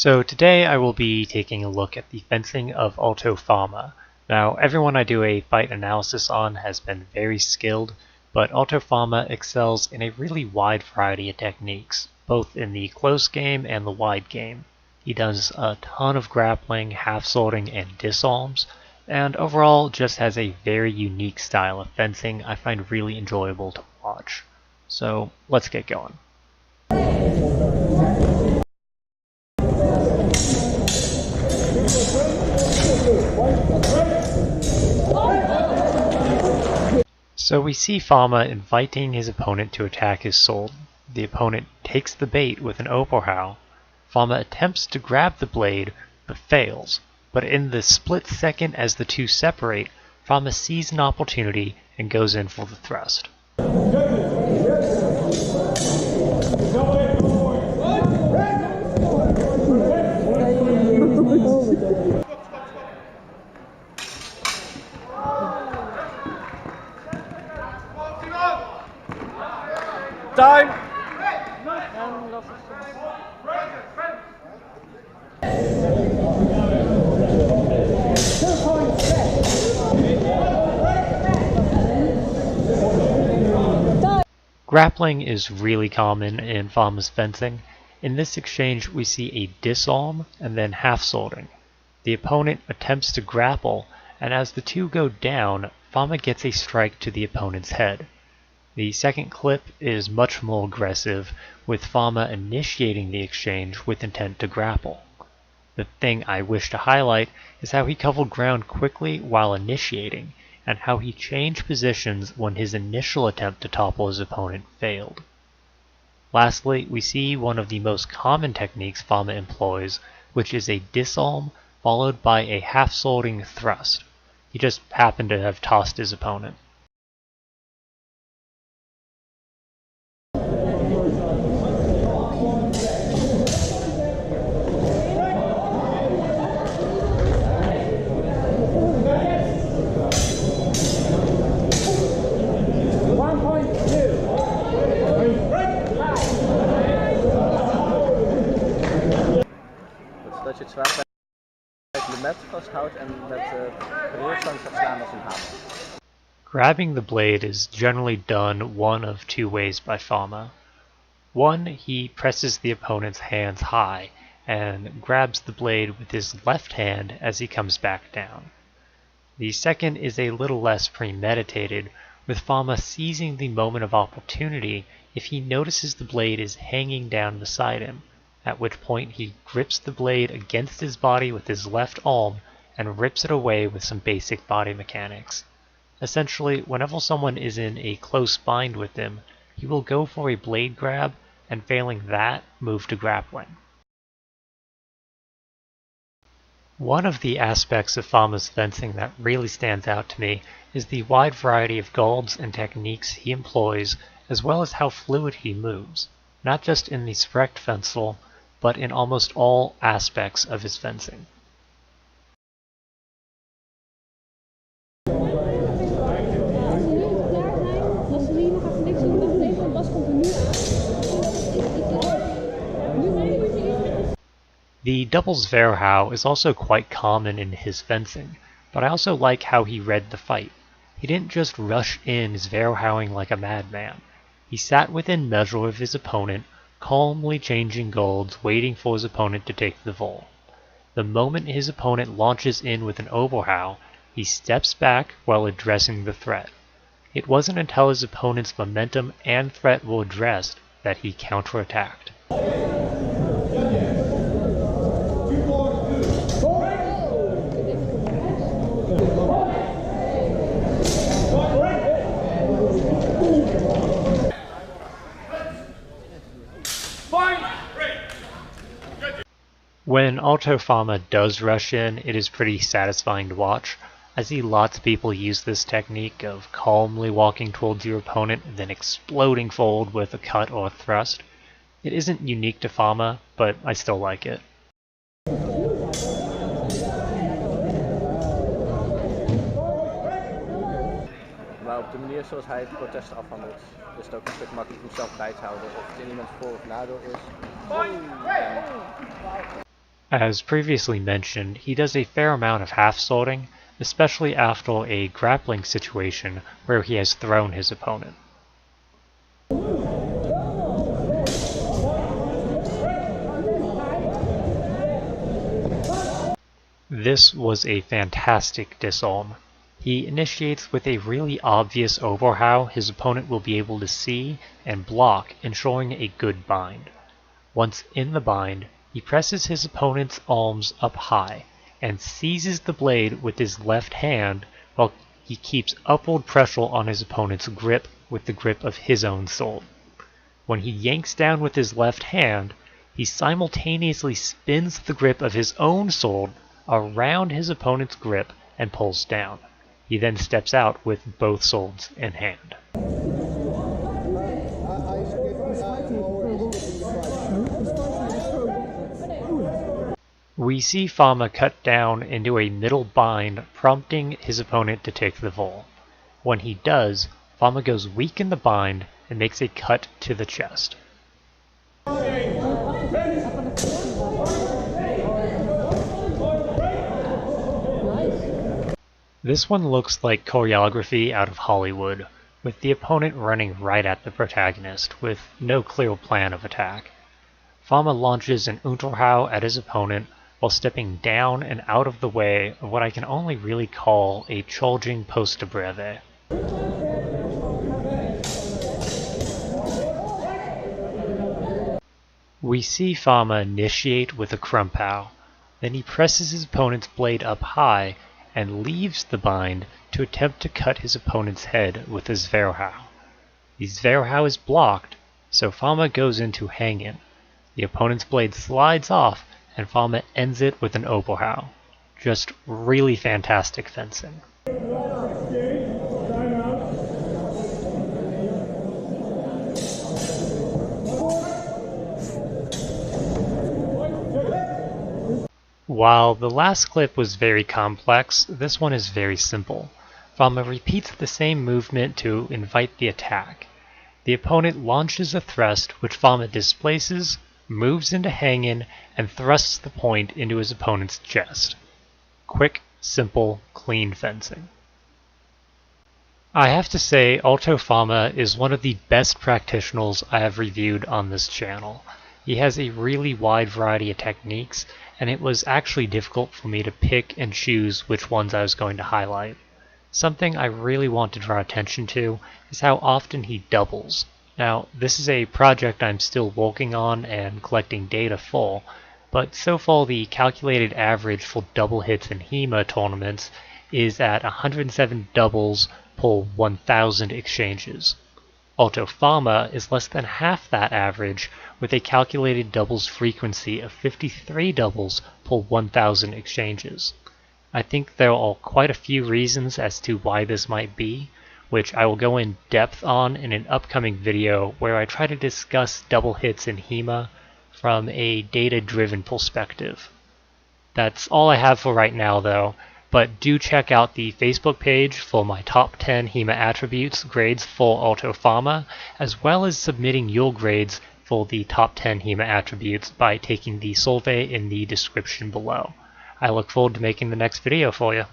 So today I will be taking a look at the fencing of Arto Fama. Now everyone I do a fight analysis on has been very skilled, but Arto Fama excels in a really wide variety of techniques, both in the close game and the wide game. He does a ton of grappling, half-swording, and disarms, and overall just has a very unique style of fencing I find really enjoyable to watch. So let's get going. So we see Fama inviting his opponent to attack his sword. The opponent takes the bait with an overhowl. Fama attempts to grab the blade, but fails. But in the split second as the two separate, Fama sees an opportunity and goes in for the thrust. Time! Grappling is really common in Fama's fencing. In this exchange we see a disarm and then half-swording. The opponent attempts to grapple, and as the two go down, Fama gets a strike to the opponent's head. The second clip is much more aggressive, with Fama initiating the exchange with intent to grapple. The thing I wish to highlight is how he covered ground quickly while initiating, and how he changed positions when his initial attempt to topple his opponent failed. Lastly, we see one of the most common techniques Fama employs, which is a disarm followed by a half-swording thrust. He just happened to have tossed his opponent. Dat je het zwaard bij het lumet vasthoudt en met de weerstand gaat slaan als een hamer. Grabbing the blade is generally done one of two ways by Fama. One, he presses the opponent's hands high and grabs the blade with his left hand as he comes back down. The second is a little less premeditated, with Fama seizing the moment of opportunity if he notices the blade is hanging down beside him, at which point he grips the blade against his body with his left arm and rips it away with some basic body mechanics. Essentially, whenever someone is in a close bind with him, he will go for a blade grab, and failing that, move to grappling. One of the aspects of Fama's fencing that really stands out to me is the wide variety of guards and techniques he employs, as well as how fluid he moves, not just in the Sprecht fencel, but in almost all aspects of his fencing. The double Zverhau is also quite common in his fencing, but I also like how he read the fight. He didn't just rush in Zverhauing like a madman. He sat within measure of his opponent, calmly changing guards, waiting for his opponent to take the vol. The moment his opponent launches in with an overhowl, he steps back while addressing the threat. It wasn't until his opponent's momentum and threat were addressed that he counterattacked. When Arto Fama does rush in, it is pretty satisfying to watch. I see lots of people use this technique of calmly walking towards your opponent and then exploding forward with a cut or a thrust. It isn't unique to Fama, but I still like it. Maar op de manier zoals hij het protest afhandelt, is het ook een stuk makkelijker om zelf bij te houden of het in iemands voor- of nadeel is. As previously mentioned, he does a fair amount of half sorting, especially after a grappling situation where he has thrown his opponent. This was a fantastic disarm. He initiates with a really obvious overhow his opponent will be able to see and block, ensuring a good bind. Once in the bind, he presses his opponent's arms up high and seizes the blade with his left hand while he keeps upward pressure on his opponent's grip with the grip of his own sword. When he yanks down with his left hand, he simultaneously spins the grip of his own sword around his opponent's grip and pulls down. He then steps out with both swords in hand. We see Fama cut down into a middle bind, prompting his opponent to take the fall. When he does, Fama goes weak in the bind and makes a cut to the chest. This one looks like choreography out of Hollywood, with the opponent running right at the protagonist, with no clear plan of attack. Fama launches an Unterhau at his opponent while stepping down and out of the way of what I can only really call a charging posta breve. We see Fama initiate with a Krumpau, then he presses his opponent's blade up high and leaves the bind to attempt to cut his opponent's head with his Zwerchhau. The Zwerchhau is blocked, so Fama goes into hang-in. The opponent's blade slides off, and Fama ends it with an Oberhau. Just really fantastic fencing. While the last clip was very complex, this one is very simple. Fama repeats the same movement to invite the attack. The opponent launches a thrust which Fama displaces, moves into hang-in, and thrusts the point into his opponent's chest. Quick, simple, clean fencing. I have to say, Arto Fama is one of the best practitioners I have reviewed on this channel. He has a really wide variety of techniques, and it was actually difficult for me to pick and choose which ones I was going to highlight. Something I really want to draw attention to is how often he doubles. Now, this is a project I'm still working on and collecting data for, but so far the calculated average for double hits in HEMA tournaments is at 107 doubles per 1,000 exchanges. Arto Fama is less than half that average, with a calculated doubles frequency of 53 doubles per 1,000 exchanges. I think there are quite a few reasons as to why this might be, which I will go in depth on in an upcoming video where I try to discuss double hits in HEMA from a data-driven perspective. That's all I have for right now though, but do check out the Facebook page for my top 10 HEMA attributes grades for Arto Fama, as well as submitting your grades for the top 10 HEMA attributes by taking the survey in the description below. I look forward to making the next video for you.